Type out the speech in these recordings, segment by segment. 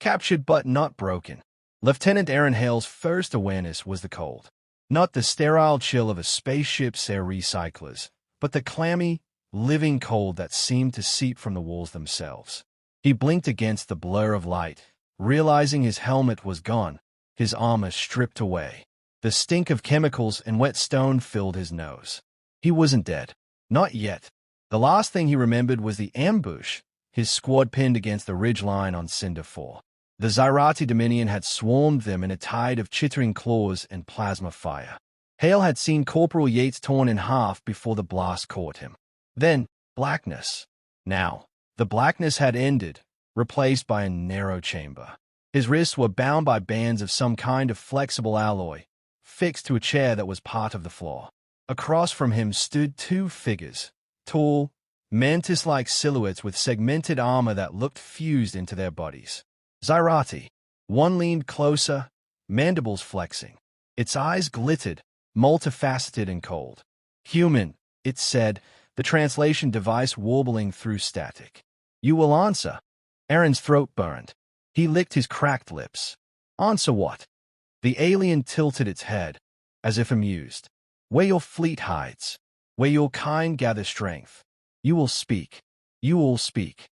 Captured but not broken. Lieutenant Aaron Hale's first awareness was the cold. Not the sterile chill of a spaceship's air recyclers, but the clammy, living cold that seemed to seep from the walls themselves. He blinked against the blur of light, realizing his helmet was gone, his armor stripped away. The stink of chemicals and wet stone filled his nose. He wasn't dead. Not yet. The last thing he remembered was the ambush, his squad pinned against the ridgeline on Cinder 4. The Xyrathi Dominion had swarmed them in a tide of chittering claws and plasma fire. Hale had seen Corporal Yates torn in half before the blast caught him. Then, blackness. Now, the blackness had ended, replaced by a narrow chamber. His wrists were bound by bands of some kind of flexible alloy, fixed to a chair that was part of the floor. Across from him stood two figures, tall, mantis-like silhouettes with segmented armor that looked fused into their bodies. Xyrathi. One leaned closer, mandibles flexing. Its eyes glittered, multifaceted and cold. Human, it said, the translation device warbling through static. You will answer. Aaron's throat burned. He licked his cracked lips. Answer what? The alien tilted its head, as if amused. Where your fleet hides, where your kind gather strength. You will speak. You will speak.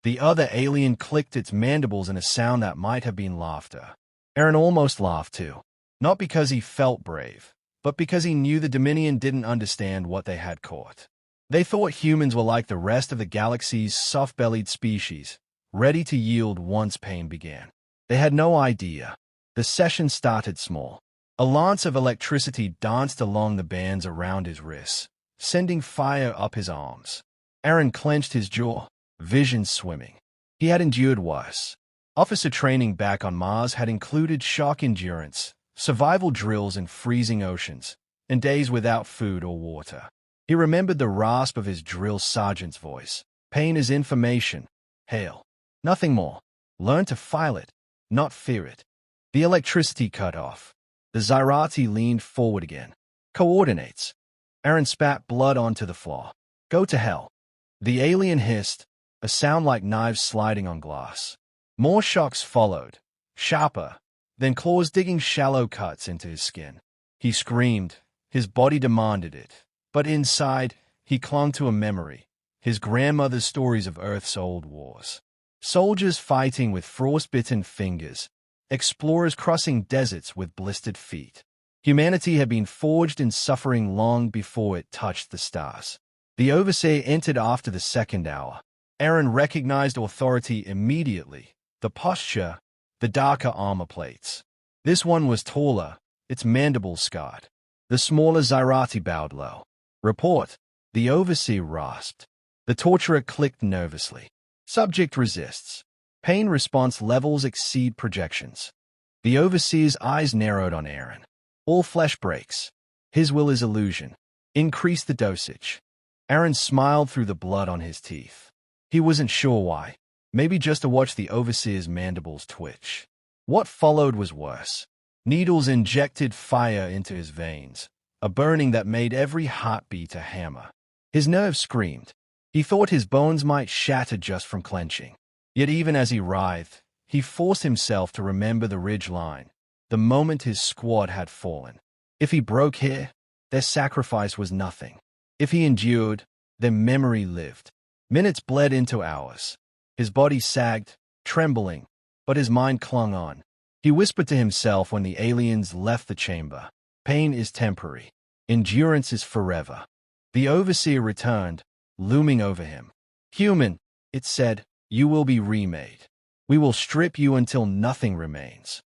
The other alien clicked its mandibles in a sound that might have been laughter. Aaron almost laughed too. Not because he felt brave, but because he knew the Dominion didn't understand what they had caught. They thought humans were like the rest of the galaxy's soft-bellied species, ready to yield once pain began. They had no idea. The session started small. A lance of electricity danced along the bands around his wrists, sending fire up his arms. Aaron clenched his jaw, vision swimming. He had endured worse. Officer training back on Mars had included shock endurance, survival drills in freezing oceans, and days without food or water. He remembered the rasp of his drill sergeant's voice. Pain is information. Hale. Nothing more. Learn to file it, not fear it. The electricity cut off. The Xyrathi leaned forward again. Coordinates. Aaron spat blood onto the floor. Go to hell. The alien hissed, a sound like knives sliding on glass. More shocks followed, sharper, then claws digging shallow cuts into his skin. He screamed. His body demanded it. But inside, he clung to a memory, his grandmother's stories of Earth's old wars. Soldiers fighting with frostbitten fingers, explorers crossing deserts with blistered feet. Humanity had been forged in suffering long before it touched the stars. The Overseer entered after the second hour. Aaron recognized authority immediately, the posture, the darker armor plates. This one was taller, its mandibles scarred. The smaller Xyrathi bowed low. Report. The Overseer rasped. The torturer clicked nervously. Subject resists. Pain response levels exceed projections. The Overseer's eyes narrowed on Aaron. All flesh breaks. His will is illusion. Increase the dosage. Aaron smiled through the blood on his teeth. He wasn't sure why. Maybe just to watch the Overseer's mandibles twitch. What followed was worse. Needles injected fire into his veins, a burning that made every heartbeat a hammer. His nerves screamed. He thought his bones might shatter just from clenching. Yet even as he writhed, he forced himself to remember the ridge line, the moment his squad had fallen. If he broke here, their sacrifice was nothing. If he endured, their memory lived. Minutes bled into hours. His body sagged, trembling, but his mind clung on. He whispered to himself when the aliens left the chamber. Pain is temporary. Endurance is forever. The Overseer returned, looming over him. Human, it said, you will be remade. We will strip you until nothing remains.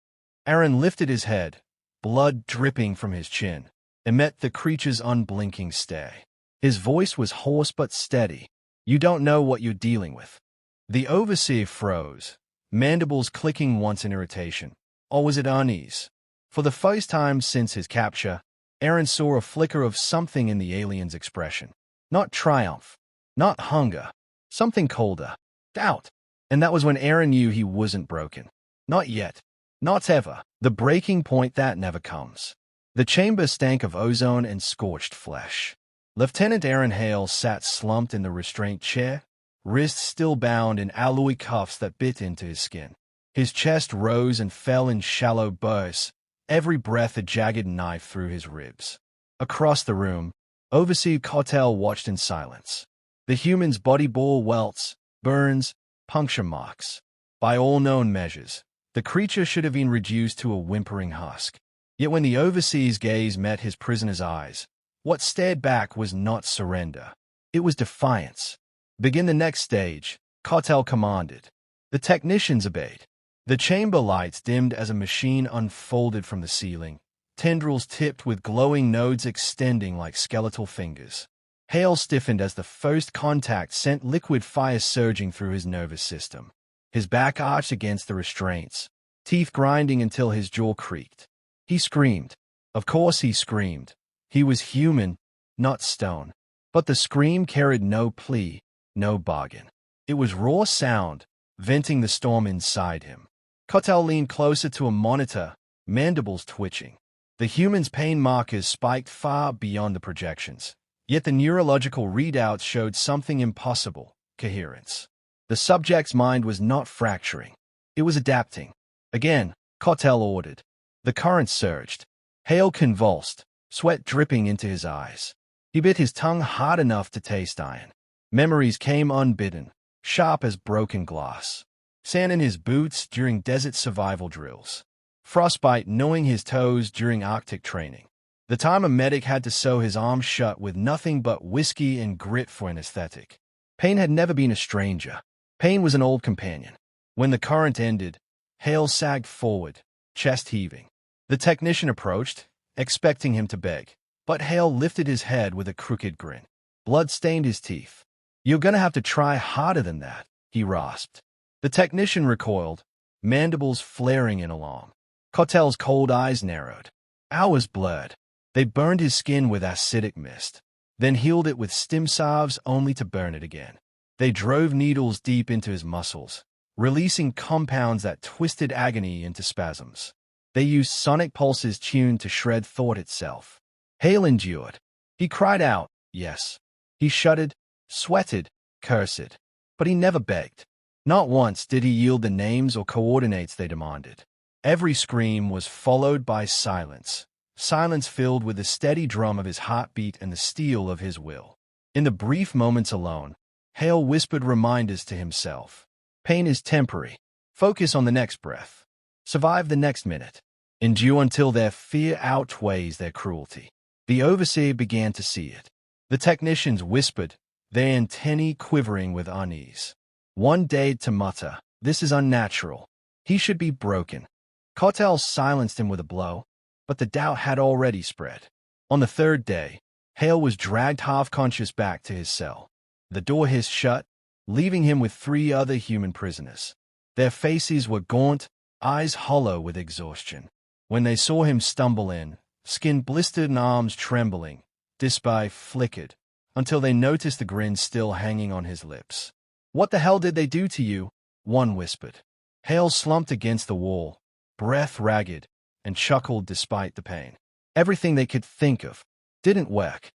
Aaron lifted his head, blood dripping from his chin, and met the creature's unblinking stare. His voice was hoarse but steady. You don't know what you're dealing with. The Overseer froze, mandibles clicking once in irritation. Or was it unease? For the first time since his capture, Aaron saw a flicker of something in the alien's expression. Not triumph, not hunger, something colder. Doubt. And that was when Aaron knew he wasn't broken. Not yet. Not ever. The breaking point that never comes. The chamber stank of ozone and scorched flesh. Lieutenant Aaron Hale sat slumped in the restraint chair, wrists still bound in alloy cuffs that bit into his skin. His chest rose and fell in shallow bursts, every breath a jagged knife through his ribs. Across the room, Overseer Cautel watched in silence. The human's body bore welts, burns, puncture marks. By all known measures, the creature should have been reduced to a whimpering husk. Yet when the Overseer's gaze met his prisoner's eyes, what stared back was not surrender. It was defiance. Begin the next stage, Cautel commanded. The technicians obeyed. The chamber lights dimmed as a machine unfolded from the ceiling, tendrils tipped with glowing nodes extending like skeletal fingers. Hale stiffened as the first contact sent liquid fire surging through his nervous system. His back arched against the restraints, teeth grinding until his jaw creaked. He screamed. Of course he screamed. He was human, not stone. But the scream carried no plea, no bargain. It was raw sound, venting the storm inside him. Cautel leaned closer to a monitor, mandibles twitching. The human's pain markers spiked far beyond the projections. Yet the neurological readouts showed something impossible: coherence. The subject's mind was not fracturing. It was adapting. Again, Cautel ordered. The current surged. Hale convulsed, sweat dripping into his eyes. He bit his tongue hard enough to taste iron. Memories came unbidden, sharp as broken glass. Sand in his boots during desert survival drills. Frostbite gnawing his toes during Arctic training. The time a medic had to sew his arms shut with nothing but whiskey and grit for an aesthetic. Pain had never been a stranger. Pain was an old companion. When the current ended, Hale sagged forward, chest heaving. The technician approached, expecting him to beg. But Hale lifted his head with a crooked grin. Blood stained his teeth. "You're gonna have to try harder than that," he rasped. The technician recoiled, mandibles flaring in alarm. Cautel's cold eyes narrowed. Hours blurred. They burned his skin with acidic mist, then healed it with stim salves only to burn it again. They drove needles deep into his muscles, releasing compounds that twisted agony into spasms. They used sonic pulses tuned to shred thought itself. Hale endured. He cried out, yes. He shuddered, sweated, cursed. But he never begged. Not once did he yield the names or coordinates they demanded. Every scream was followed by silence. Silence filled with the steady drum of his heartbeat and the steel of his will. In the brief moments alone, Hale whispered reminders to himself. Pain is temporary. Focus on the next breath. Survive the next minute. Endure until their fear outweighs their cruelty. The overseer began to see it. The technicians whispered, their antennae quivering with unease. One dared to mutter, "This is unnatural. He should be broken." Cautel silenced him with a blow, but the doubt had already spread. On the third day, Hale was dragged half-conscious back to his cell. The door hissed shut, leaving him with 3 other human prisoners. Their faces were gaunt, eyes hollow with exhaustion. When they saw him stumble in, skin blistered and arms trembling, despair flickered, until they noticed the grin still hanging on his lips. "What the hell did they do to you?" one whispered. Hale slumped against the wall, breath ragged, and chuckled despite the pain. Everything they could think of didn't work.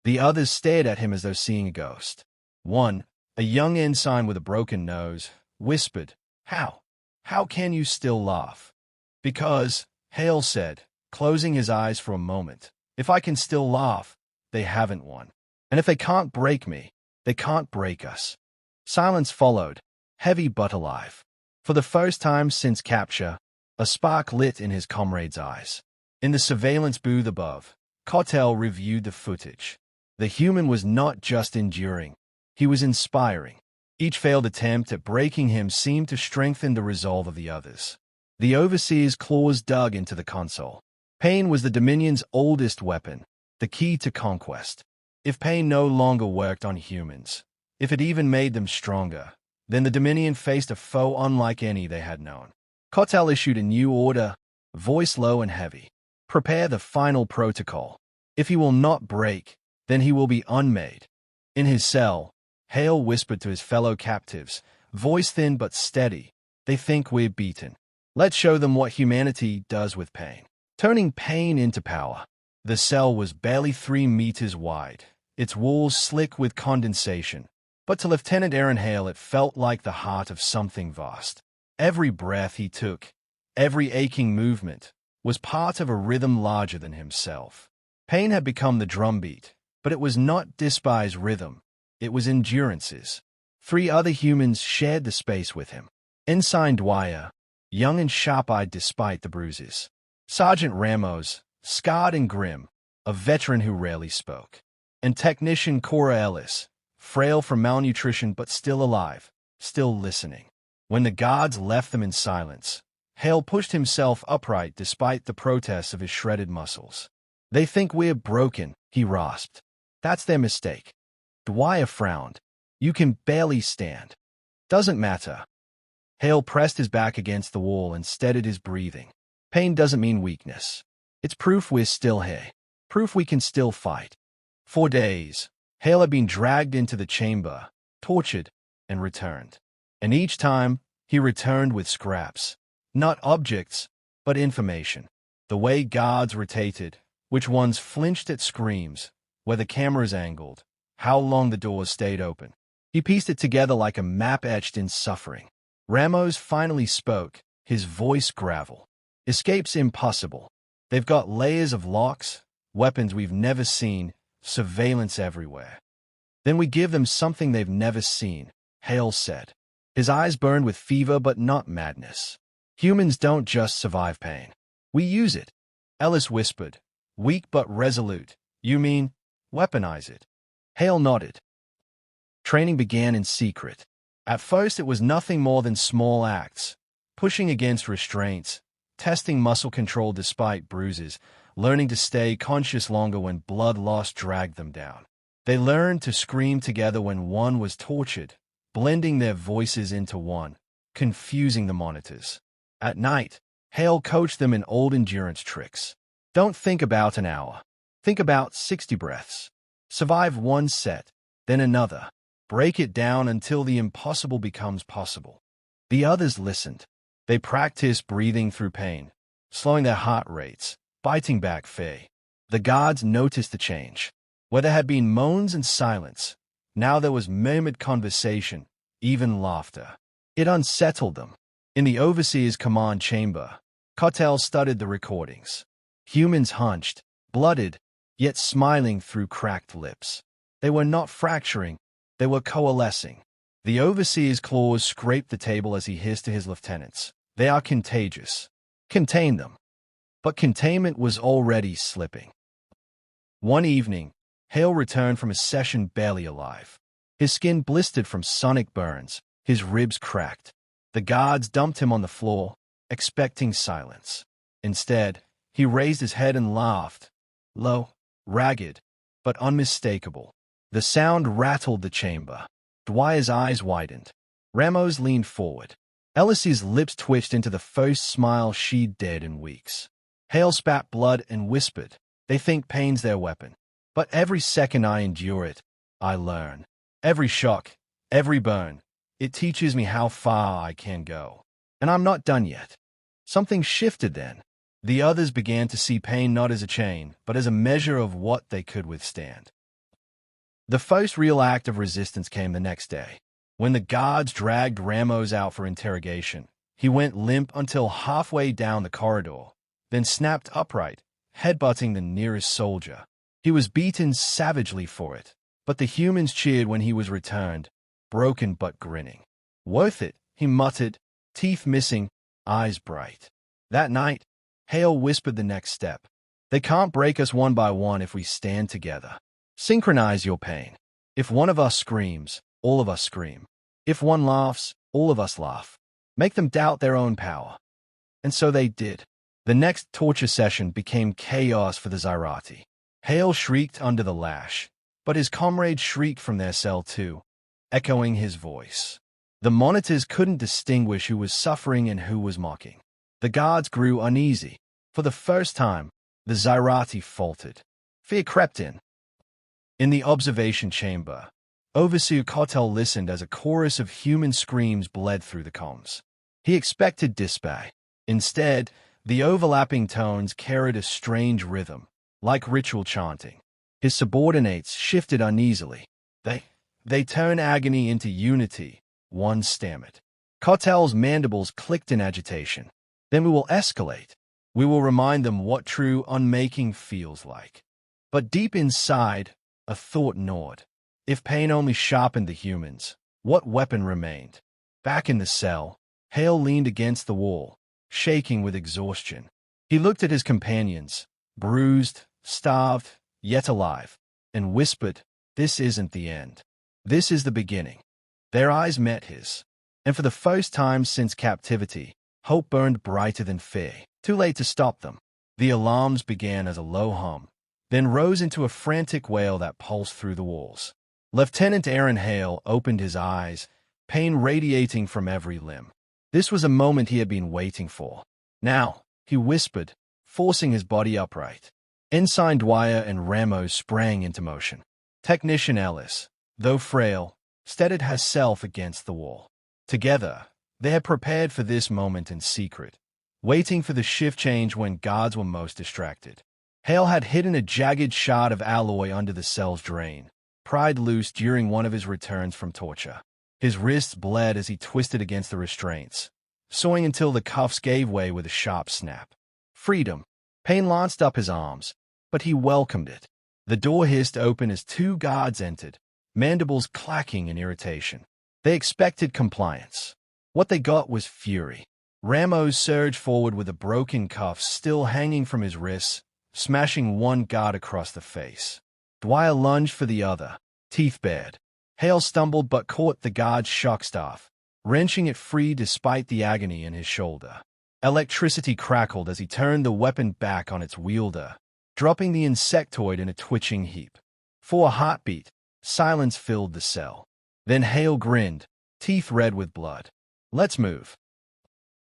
The others stared at him as though seeing a ghost. One, a young ensign with a broken nose, whispered, How can you still laugh?" "Because," Hale said, closing his eyes for a moment, "if I can still laugh, they haven't won. And if they can't break me, they can't break us." Silence followed, heavy but alive. For the first time since capture, a spark lit in his comrade's eyes. In the surveillance booth above, Cautel reviewed the footage. The human was not just enduring, he was inspiring. Each failed attempt at breaking him seemed to strengthen the resolve of the others. The overseer's claws dug into the console. Pain was the Dominion's oldest weapon, the key to conquest. If pain no longer worked on humans, if it even made them stronger, then the Dominion faced a foe unlike any they had known. Cautel issued a new order, voice low and heavy. "Prepare the final protocol. If he will not break, then he will be unmade." In his cell, Hale whispered to his fellow captives, voice thin but steady, "They think we're beaten. Let's show them what humanity does with pain." Turning pain into power. The cell was barely 3 meters wide, its walls slick with condensation. But to Lieutenant Aaron Hale it felt like the heart of something vast. Every breath he took, every aching movement, was part of a rhythm larger than himself. Pain had become the drumbeat, but it was not Dispai's rhythm. It was Endurance's. 3 other humans shared the space with him. Ensign Dwyer, young and sharp-eyed despite the bruises. Sergeant Ramos, scarred and grim, a veteran who rarely spoke. And Technician Cora Ellis, frail from malnutrition but still alive, still listening. When the guards left them in silence, Hale pushed himself upright despite the protests of his shredded muscles. "They think we're broken," he rasped. "That's their mistake." Dwyer frowned. "You can barely stand." "Doesn't matter." Hale pressed his back against the wall and steadied his breathing. "Pain doesn't mean weakness. It's proof we're still here. Proof we can still fight." For days, Hale had been dragged into the chamber, tortured, and returned. And each time, he returned with scraps. Not objects, but information. The way guards rotated, which ones flinched at screams, where the cameras angled, how long the doors stayed open. He pieced it together like a map etched in suffering. Ramos finally spoke, his voice gravel. "Escape's impossible. They've got layers of locks, weapons we've never seen, surveillance everywhere. Then we give them something they've never seen," Hale said. His eyes burned with fever but not madness. "Humans don't just survive pain. We use it." Ellis whispered, weak but resolute. "You mean, weaponize it?" Hale nodded. Training began in secret. At first it was nothing more than small acts, pushing against restraints, testing muscle control despite bruises, learning to stay conscious longer when blood loss dragged them down. They learned to scream together when one was tortured, blending their voices into one, confusing the monitors. At night, Hale coached them in old endurance tricks. "Don't think about an hour. Think about 60 breaths. Survive one set, then another. Break it down until the impossible becomes possible." The others listened. They practiced breathing through pain, slowing their heart rates, biting back fear. The guards noticed the change. Where there had been moans and silence, now there was murmured conversation, even laughter. It unsettled them. In the overseer's command chamber, Cottel studied the recordings. Humans hunched, blooded, yet smiling through cracked lips. They were not fracturing, they were coalescing. The overseer's claws scraped the table as he hissed to his lieutenants. "They are contagious. Contain them." But containment was already slipping. One evening, Hale returned from his session barely alive. His skin blistered from sonic burns, his ribs cracked. The guards dumped him on the floor, expecting silence. Instead, he raised his head and laughed. Low, ragged, but unmistakable. The sound rattled the chamber. Dwyer's eyes widened. Ramos leaned forward. Ellis's lips twitched into the first smile she'd dared in weeks. Hale spat blood and whispered, "They think pain's their weapon. But every second I endure it, I learn. Every shock, every burn, it teaches me how far I can go. And I'm not done yet." Something shifted then. The others began to see pain not as a chain, but as a measure of what they could withstand. The first real act of resistance came the next day. When the guards dragged Ramos out for interrogation, he went limp until halfway down the corridor, then snapped upright, headbutting the nearest soldier. He was beaten savagely for it, but the humans cheered when he was returned, broken but grinning. "Worth it," he muttered, teeth missing, eyes bright. That night, Hale whispered the next step. "They can't break us one by one if we stand together. Synchronize your pain. If one of us screams, all of us scream. If one laughs, all of us laugh. Make them doubt their own power." And so they did. The next torture session became chaos for the Xyrathi. Hale shrieked under the lash, but his comrades shrieked from their cell too, echoing his voice. The monitors couldn't distinguish who was suffering and who was mocking. The guards grew uneasy. For the first time, the Xyrathi faltered. Fear crept in. In the observation chamber, Overseer Cottel listened as a chorus of human screams bled through the comms. He expected Dispai. Instead, the overlapping tones carried a strange rhythm, like ritual chanting. His subordinates shifted uneasily. They turned agony into unity, one stammered. Cautel's mandibles clicked in agitation. Then we will escalate. We will remind them what true unmaking feels like. But deep inside, a thought gnawed. If pain only sharpened the humans, what weapon remained? Back in the cell, Hale leaned against the wall, shaking with exhaustion. He looked at his companions, bruised, starved, yet alive, and whispered, "This isn't the end. This is the beginning." Their eyes met his, and for the first time since captivity, hope burned brighter than fear. Too late to stop them. The alarms began as a low hum, then rose into a frantic wail that pulsed through the walls. Lieutenant Aaron Hale opened his eyes, pain radiating from every limb. This was a moment he had been waiting for. "Now," he whispered, forcing his body upright. Ensign Dwyer and Ramos sprang into motion. Technician Ellis, though frail, steadied herself against the wall. Together, they had prepared for this moment in secret, waiting for the shift change when guards were most distracted. Hale had hidden a jagged shard of alloy under the cell's drain, pried loose during one of his returns from torture. His wrists bled as he twisted against the restraints, sawing until the cuffs gave way with a sharp snap. Freedom. Pain lanced up his arms, but he welcomed it. The door hissed open as two guards entered, mandibles clacking in irritation. They expected compliance. What they got was fury. Ramos surged forward with a broken cuff still hanging from his wrists, smashing one guard across the face. Dwyer lunged for the other, teeth bared. Hale stumbled but caught the guard's shock staff, wrenching it free despite the agony in his shoulder. Electricity crackled as he turned the weapon back on its wielder, dropping the insectoid in a twitching heap. For a heartbeat, silence filled the cell. Then Hale grinned, teeth red with blood. "Let's move."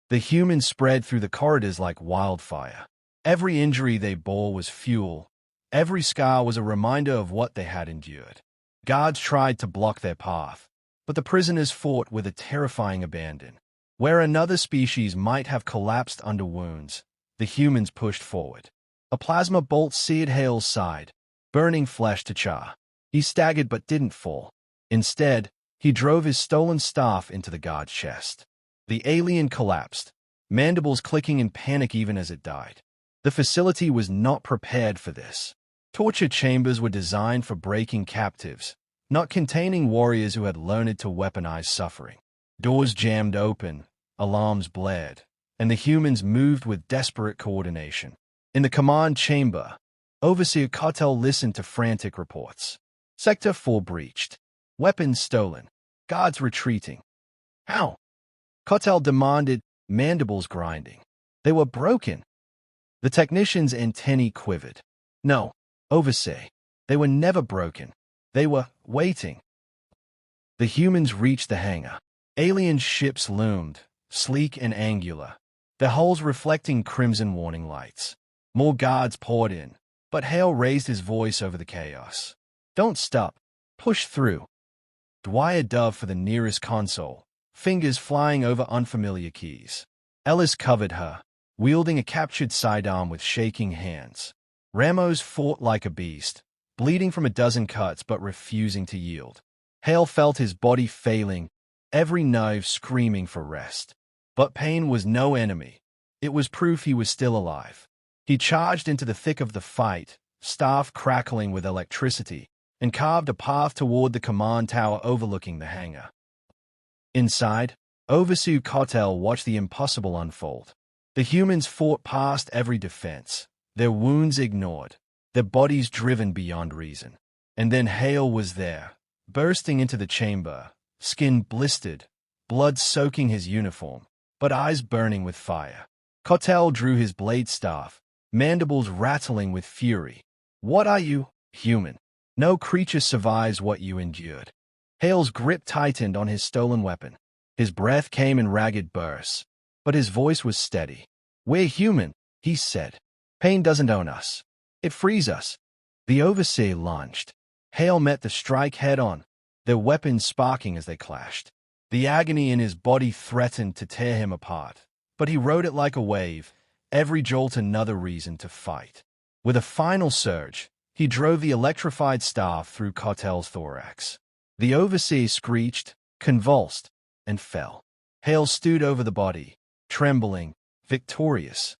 The humans spread through the corridors like wildfire. Every injury they bore was fuel. Every scar was a reminder of what they had endured. Guards tried to block their path, but the prisoners fought with a terrifying abandon. Where another species might have collapsed under wounds, the humans pushed forward. A plasma bolt seared Hale's side, burning flesh to char. He staggered but didn't fall. Instead, he drove his stolen staff into the guard's chest. The alien collapsed, mandibles clicking in panic even as it died. The facility was not prepared for this. Torture chambers were designed for breaking captives, not containing warriors who had learned to weaponize suffering. Doors jammed open, alarms blared, and the humans moved with desperate coordination. In the command chamber, Overseer Cautel listened to frantic reports. Sector 4 breached. Weapons stolen. Guards retreating. How? Cautel demanded, mandibles grinding. They were broken. The technician's antennae quivered. No, Overseer. They were never broken. They were waiting. The humans reached the hangar. Alien ships loomed, sleek and angular, their hulls reflecting crimson warning lights. More guards poured in, but Hale raised his voice over the chaos. "Don't stop. Push through." Dwyer dove for the nearest console, fingers flying over unfamiliar keys. Ellis covered her, wielding a captured sidearm with shaking hands. Ramos fought like a beast, bleeding from a dozen cuts but refusing to yield. Hale felt his body failing, every nerve screaming for rest. But pain was no enemy. It was proof he was still alive. He charged into the thick of the fight, staff crackling with electricity, and carved a path toward the command tower overlooking the hangar. Inside, Overseer Cautel watched the impossible unfold. The humans fought past every defense, their wounds ignored, their bodies driven beyond reason. And then Hale was there, bursting into the chamber, skin blistered, blood soaking his uniform, but eyes burning with fire. Cautel drew his blade staff, mandibles rattling with fury. "What are you, human? No creature survives what you endured." Hale's grip tightened on his stolen weapon. His breath came in ragged bursts, but his voice was steady. "We're human," he said. "Pain doesn't own us. It frees us." The Overseer lunged. Hale met the strike head-on, their weapons sparking as they clashed. The agony in his body threatened to tear him apart, but he rode it like a wave, every jolt another reason to fight. With a final surge, he drove the electrified staff through Cautel's thorax. The Overseer screeched, convulsed, and fell. Hale stood over the body, trembling, victorious.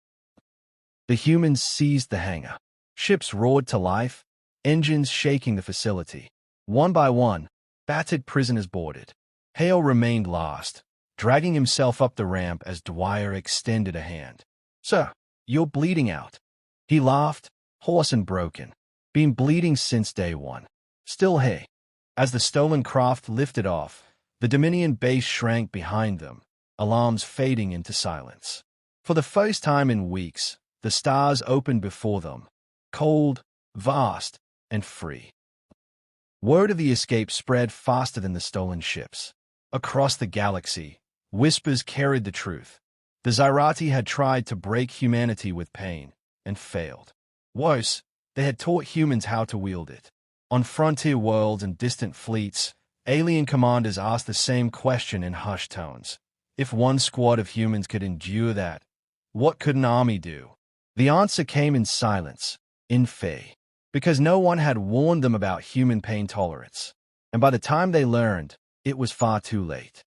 The humans seized the hangar. Ships roared to life, engines shaking the facility. One by one, battered prisoners boarded. Hale remained last, dragging himself up the ramp as Dwyer extended a hand. "Sir, you're bleeding out." He laughed, hoarse and broken. "Been bleeding since day one." "Still hey." As the stolen craft lifted off, the Dominion base shrank behind them, alarms fading into silence. For the first time in weeks, the stars opened before them, cold, vast, and free. Word of the escape spread faster than the stolen ships. Across the galaxy, whispers carried the truth. The Xyrathi had tried to break humanity with pain, and failed. Worse, they had taught humans how to wield it. On frontier worlds and distant fleets, alien commanders asked the same question in hushed tones. If one squad of humans could endure that, what could an army do? The answer came in silence, in Fae, because no one had warned them about human pain tolerance. And by the time they learned, it was far too late.